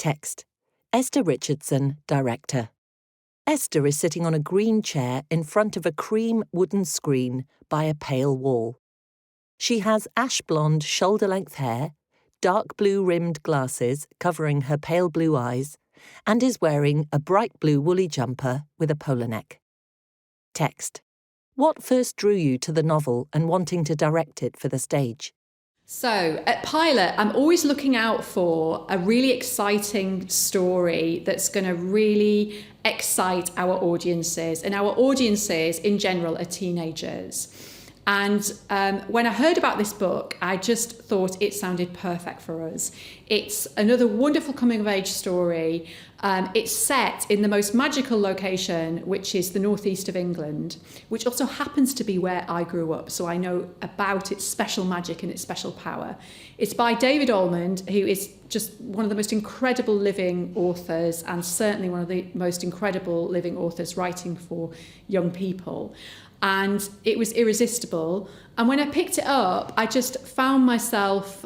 Text. Esther Richardson, director. Esther is sitting on a green chair in front of a cream wooden screen by a pale wall. She has ash-blonde shoulder-length hair, dark blue-rimmed glasses covering her pale blue eyes, and is wearing a bright blue woolly jumper with a polo neck. Text. What first drew you to the novel and wanting to direct it for the stage? So at Pilot, I'm always looking out for a really exciting story that's going to really excite our audiences. And our audiences in general are teenagers. And when I heard about this book, I just thought it sounded perfect for us. It's another wonderful coming-of-age story. It's set in the most magical location, which is the northeast of England, which also happens to be where I grew up, so I know about its special magic and its special power. It's by David Almond, who is just one of the most incredible living authors, and certainly one of the most incredible living authors writing for young people. And it was irresistible. And when I picked it up, I just found myself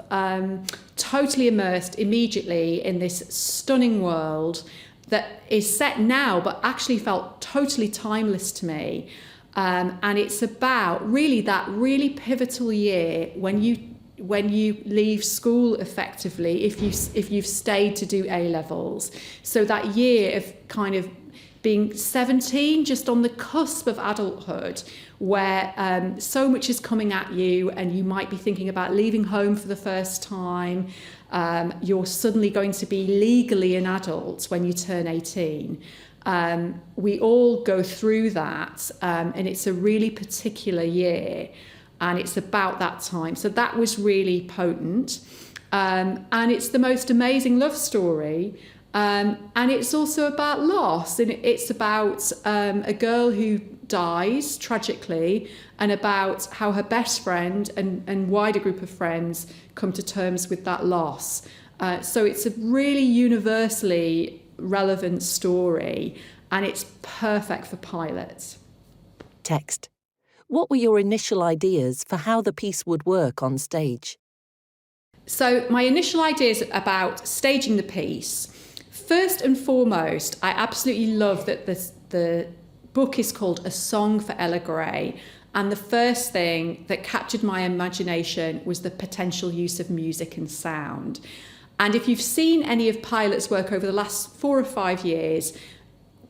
totally immersed immediately in this stunning world that is set now, but actually felt totally timeless to me. And it's about really that really pivotal year when you leave school effectively, if you've stayed to do A-levels. So that year of kind of being 17, just on the cusp of adulthood, where so much is coming at you and you might be thinking about leaving home for the first time. You're suddenly going to be legally an adult when you turn 18. We all go through that, and it's a really particular year, and it's about that time. So that was really potent. And it's the most amazing love story. And it's also about loss, and it's about a girl who dies tragically, and about how her best friend and wider group of friends come to terms with that loss. So it's a really universally relevant story, and it's perfect for pilots. Text. What were your initial ideas for how the piece would work on stage? So my initial ideas about staging the piece. First and foremost, I absolutely love that the book is called A Song for Ella Gray, and the first thing that captured my imagination was the potential use of music and sound. And if you've seen any of Pilot's work over the last 4 or 5 years,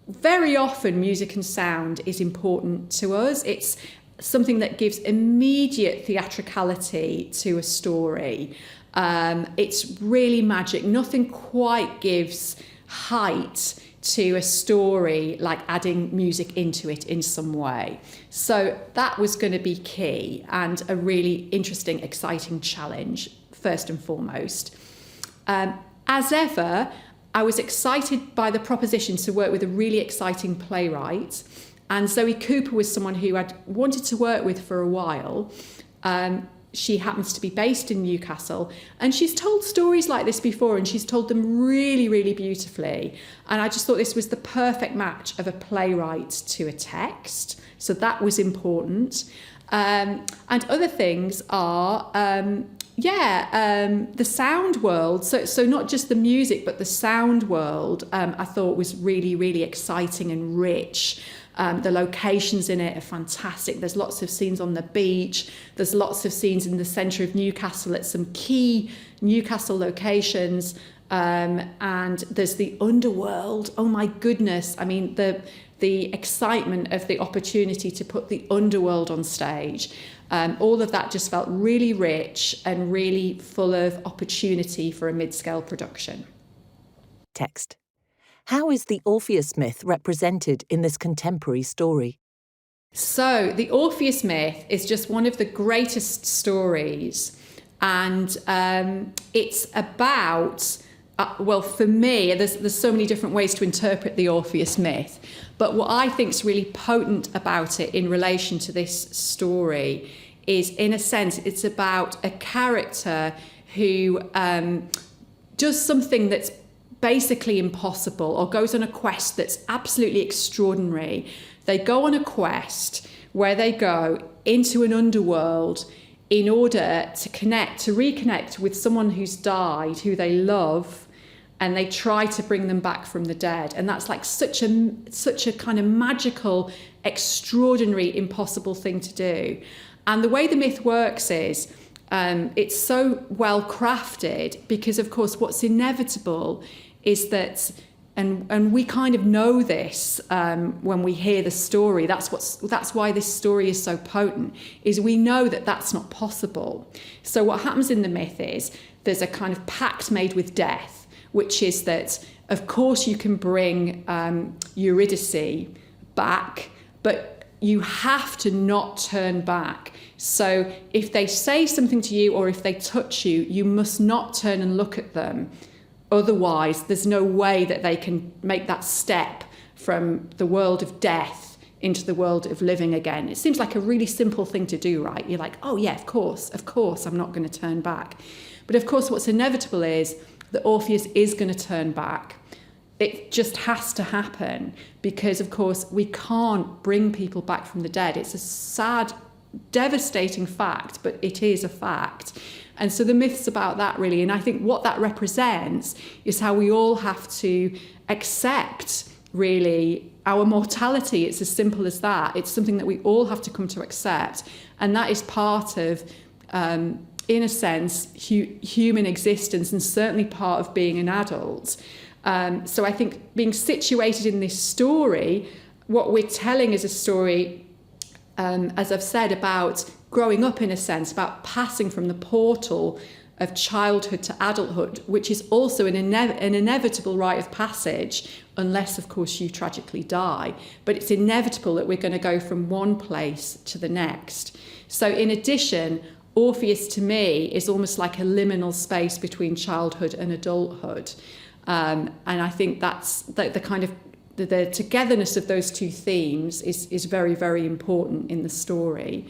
very often music and sound is important to us. It's something that gives immediate theatricality to a story. It's really magic. Nothing quite gives height to a story like adding music into it in some way. So that was going to be key and a really interesting, exciting challenge, first and foremost. As ever, I was excited by the proposition to work with a really exciting playwright. And Zoe Cooper was someone who I'd wanted to work with for a while. She happens to be based in Newcastle, and she's told stories like this before, and she's told them really, really beautifully. And I just thought this was the perfect match of a playwright to a text. So that was important. And other things are, the sound world. So not just the music, but the sound world, I thought was really, really exciting and rich. The locations in it are fantastic. There's lots of scenes on the beach. There's lots of scenes in the centre of Newcastle at some key Newcastle locations. And there's the underworld. Oh my goodness. I mean, the excitement of the opportunity to put the underworld on stage. All of that just felt really rich and really full of opportunity for a mid-scale production. Text. How is the Orpheus myth represented in this contemporary story? So the Orpheus myth is just one of the greatest stories, and it's about, for me, there's so many different ways to interpret the Orpheus myth, but what I think is really potent about it in relation to this story is, in a sense, it's about a character who does something that's basically impossible, or goes on a quest that's absolutely extraordinary. They go on a quest where they go into an underworld in order to reconnect with someone who's died, who they love, and they try to bring them back from the dead. And that's like such a kind of magical, extraordinary, impossible thing to do. And the way the myth works is it's so well crafted because, of course, what's inevitable is that, and we kind of know this when we hear the story. That's why this story is so potent. Is we know that that's not possible. So what happens in the myth is there's a kind of pact made with death, which is that, of course, you can bring Eurydice back, but you have to not turn back. So if they say something to you or if they touch you, you must not turn and look at them. Otherwise, there's no way that they can make that step from the world of death into the world of living again. It seems like a really simple thing to do, right? You're like, oh yeah, of course, I'm not going to turn back. But of course, what's inevitable is that Orpheus is going to turn back. It just has to happen because, of course, we can't bring people back from the dead. It's a sad, devastating fact, but it is a fact. And so the myth's about that, really. And I think what that represents is how we all have to accept, really, our mortality. It's as simple as that. It's something that we all have to come to accept. And that is part of, in a sense, human existence and certainly part of being an adult. So I think being situated in this story, what we're telling is a story, as I've said, about growing up, in a sense, about passing from the portal of childhood to adulthood, which is also an inevitable rite of passage, unless, of course, you tragically die. But it's inevitable that we're going to go from one place to the next. So in addition, Orpheus, to me, is almost like a liminal space between childhood and adulthood. And I think that's the kind of the togetherness of those two themes is very, very important in the story.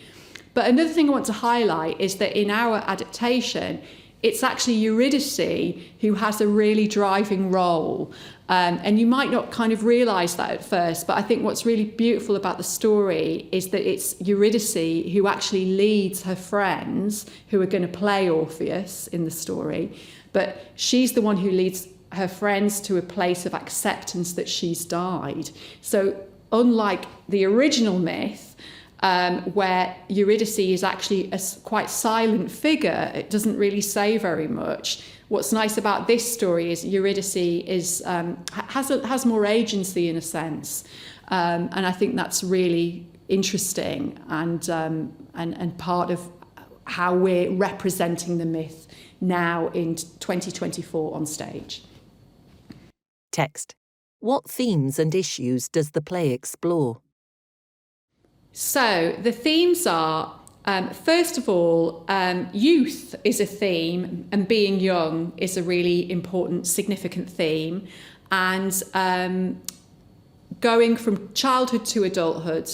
But another thing I want to highlight is that in our adaptation, it's actually Eurydice who has a really driving role. And you might not kind of realise that at first, but I think what's really beautiful about the story is that it's Eurydice who actually leads her friends who are going to play Orpheus in the story. But she's the one who leads her friends to a place of acceptance that she's died. So unlike the original myth, where Eurydice is actually a quite silent figure, it doesn't really say very much. What's nice about this story is Eurydice has more agency, in a sense, and I think that's really interesting and part of how we're representing the myth now in 2024 on stage. Text. What themes and issues does the play explore? So the themes are, first of all, youth is a theme, and being young is a really important, significant theme. And going from childhood to adulthood,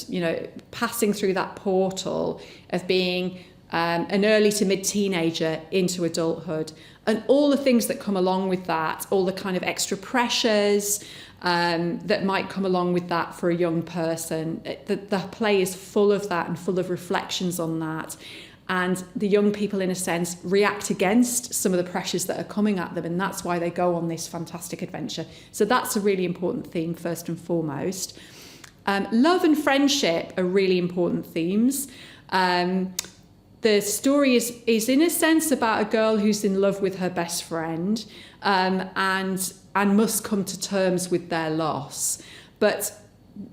passing through that portal of being an early to mid-teenager into adulthood, and all the things that come along with that, all the kind of extra pressures that might come along with that for a young person. The play is full of that and full of reflections on that. And the young people, in a sense, react against some of the pressures that are coming at them, and that's why they go on this fantastic adventure. So that's a really important theme, first and foremost. Love and friendship are really important themes. The story is in a sense about a girl who's in love with her best friend and must come to terms with their loss. But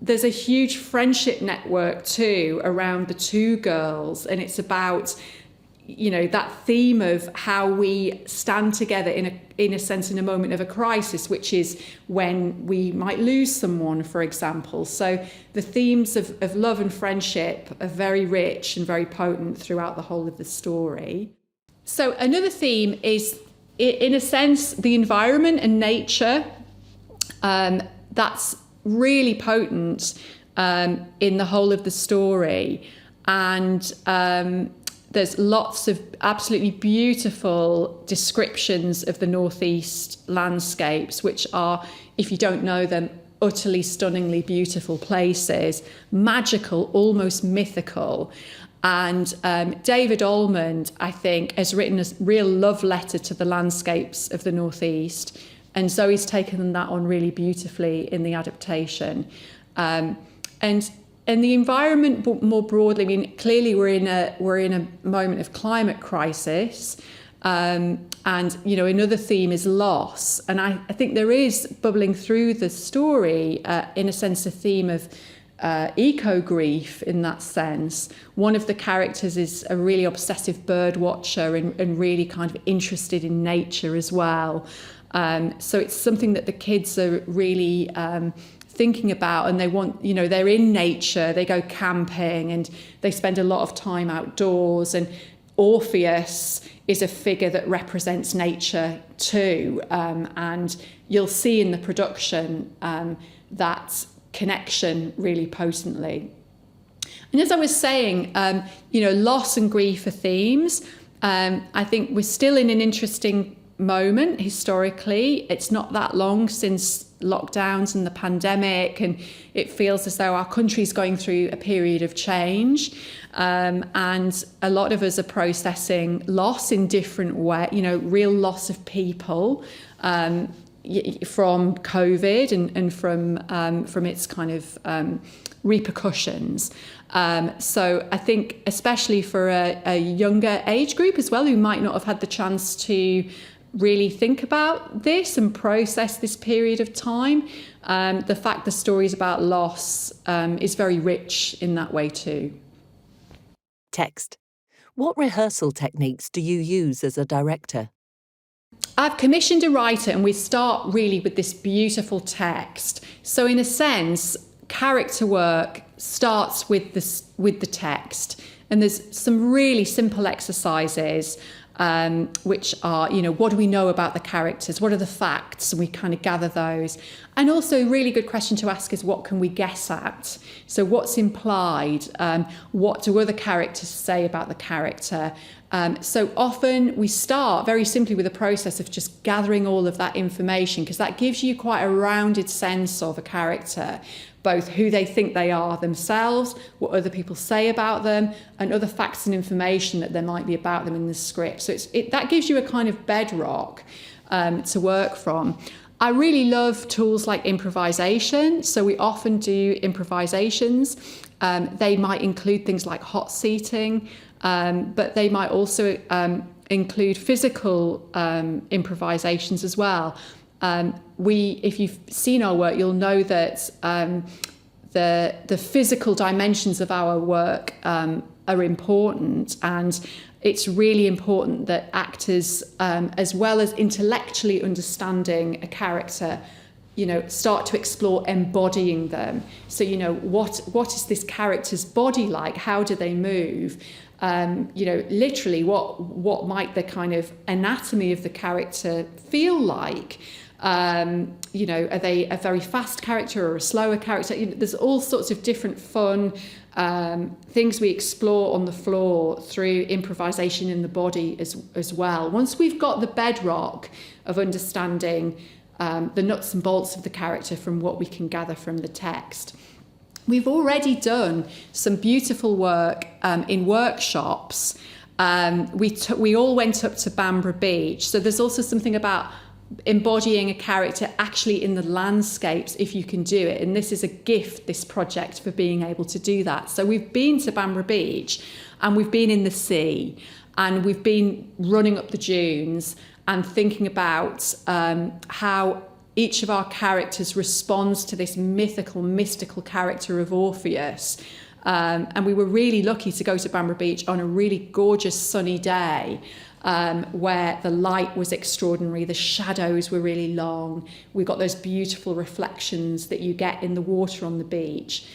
there's a huge friendship network too around the two girls, and it's about that theme of how we stand together in a sense in a moment of a crisis, which is when we might lose someone, for example. So the themes of love and friendship are very rich and very potent throughout the whole of the story. So another theme is, in a sense, the environment and nature. That's really potent in the whole of the story. And there's lots of absolutely beautiful descriptions of the northeast landscapes, which are, if you don't know them, utterly stunningly beautiful places, magical, almost mythical. And David Almond, I think, has written a real love letter to the landscapes of the northeast. And Zoe's taken that on really beautifully in the adaptation. And the environment more broadly, I mean, clearly we're in a moment of climate crisis. And, another theme is loss. And I think there is bubbling through the story, in a sense, a theme of eco-grief in that sense. One of the characters is a really obsessive bird watcher and really kind of interested in nature as well. So it's something that the kids are really thinking about, and they want, they're in nature, they go camping and they spend a lot of time outdoors. And Orpheus is a figure that represents nature too. And you'll see in the production that connection really potently. And as I was saying, loss and grief are themes. I think we're still in an interesting moment historically. It's not that long since lockdowns and the pandemic, and it feels as though our country's going through a period of change. And a lot of us are processing loss in different ways, real loss of people from COVID and from its kind of repercussions. So I think especially for a younger age group as well, who might not have had the chance to really think about this and process this period of time, the fact the story's about loss is very rich in that way too. Text. What rehearsal techniques do you use as a director? I've commissioned a writer, and we start really with this beautiful text. So in a sense, character work starts with the text, and there's some really simple exercises which are, what do we know about the characters? What are the facts? And we kind of gather those. And also a really good question to ask is, what can we guess at? So what's implied? What do other characters say about the character? So often we start very simply with a process of just gathering all of that information, because that gives you quite a rounded sense of a character, both who they think they are themselves, what other people say about them, and other facts and information that there might be about them in the script. So that gives you a kind of bedrock to work from. I really love tools like improvisation. So we often do improvisations. They might include things like hot seating, but they might also include physical improvisations as well. If you've seen our work, you'll know that the physical dimensions of our work are important, and it's really important that actors, as well as intellectually understanding a character, start to explore embodying them. So, what is this character's body like? How do they move? Literally, what might the kind of anatomy of the character feel like? Are they a very fast character or a slower character? There's all sorts of different fun things we explore on the floor through improvisation in the body as well. Once we've got the bedrock of understanding the nuts and bolts of the character from what we can gather from the text, we've already done some beautiful work in workshops. We all went up to Bamborough Beach. So there's also something about embodying a character actually in the landscapes, if you can do it. And this is a gift, this project, for being able to do that. So we've been to Bamborough Beach, and we've been in the sea, and we've been running up the dunes and thinking about how each of our characters responds to this mystical character of Orpheus. And we were really lucky to go to Bamborough Beach on a really gorgeous sunny day, where the light was extraordinary, the shadows were really long. We got those beautiful reflections that you get in the water on the beach.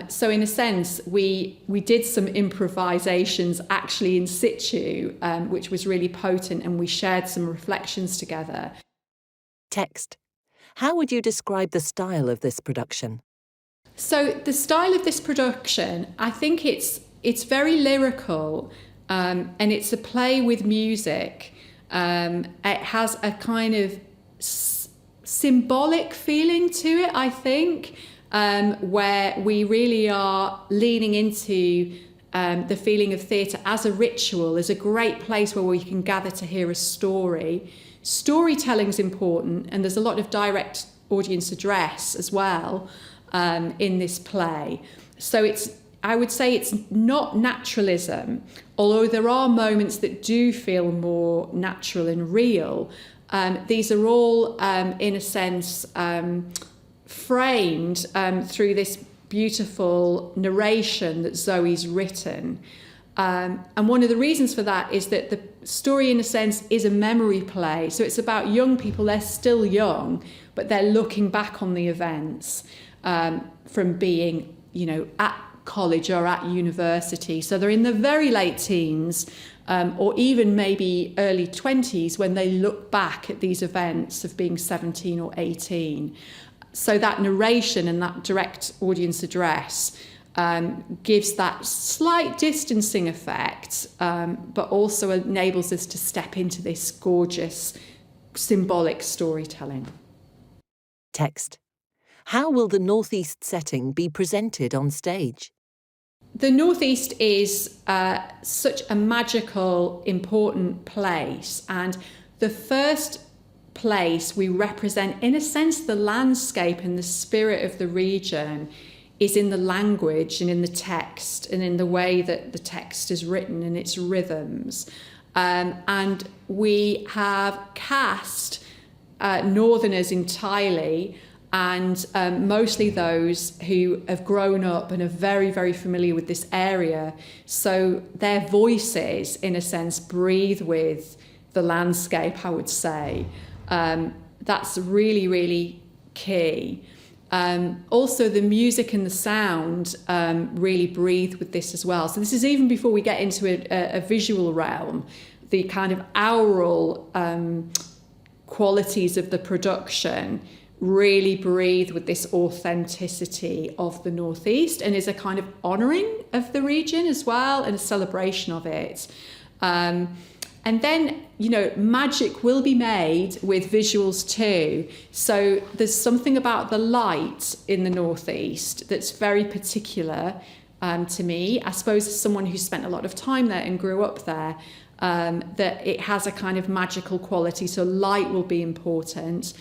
So in a sense, we did some improvisations actually in situ, which was really potent, and we shared some reflections together. Text. How would you describe the style of this production? So the style of this production, I think it's very lyrical, and it's a play with music. It has a kind of symbolic feeling to it, I think, where we really are leaning into the feeling of theatre as a ritual, as a great place where we can gather to hear a story. Storytelling's important, and there's a lot of direct audience address as well in this play. So I would say it's not naturalism, although there are moments that do feel more natural and real. These are all, in a sense, framed through this beautiful narration that Zoe's written. And one of the reasons for that is that the story, in a sense, is a memory play. So it's about young people. They're still young, but they're looking back on the events from being, at college or at university. So they're in the very late teens, or even maybe early 20s when they look back at these events of being 17 or 18. So that narration and that direct audience address gives that slight distancing effect, but also enables us to step into this gorgeous, symbolic storytelling. Text. How will the Northeast setting be presented on stage? The Northeast is such a magical, important place, and the first place we represent, in a sense, the landscape and the spirit of the region is in the language and in the text and in the way that the text is written and its rhythms. And we have cast Northerners entirely, and mostly those who have grown up and are very, very familiar with this area. So their voices, in a sense, breathe with the landscape, I would say. That's really, really key. Also, the music and the sound really breathe with this as well. So this is even before we get into a visual realm. The kind of aural qualities of the production really breathe with this authenticity of the Northeast, and is a kind of honouring of the region as well, and a celebration of it. And then, magic will be made with visuals too. So there's something about the light in the Northeast that's very particular to me. I suppose as someone who spent a lot of time there and grew up there, that it has a kind of magical quality. So light will be important.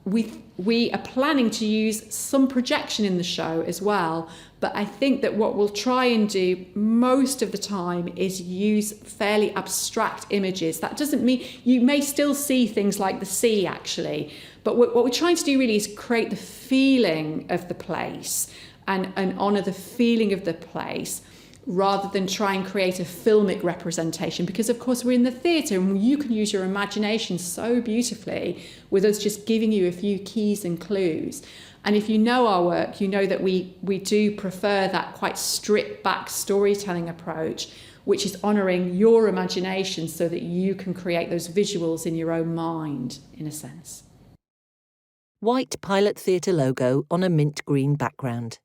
We are planning to use some projection in the show as well, but I think that what we'll try and do most of the time is use fairly abstract images. That doesn't mean you may still see things like the sea, actually, but what we're trying to do really is create the feeling of the place and honour the feeling of the place, rather than try and create a filmic representation, because of course we're in the theatre and you can use your imagination so beautifully with us just giving you a few keys and clues. And if you know our work, you know that we do prefer that quite stripped back storytelling approach, which is honouring your imagination so that you can create those visuals in your own mind, in a sense. White Pilot Theatre logo on a mint green background.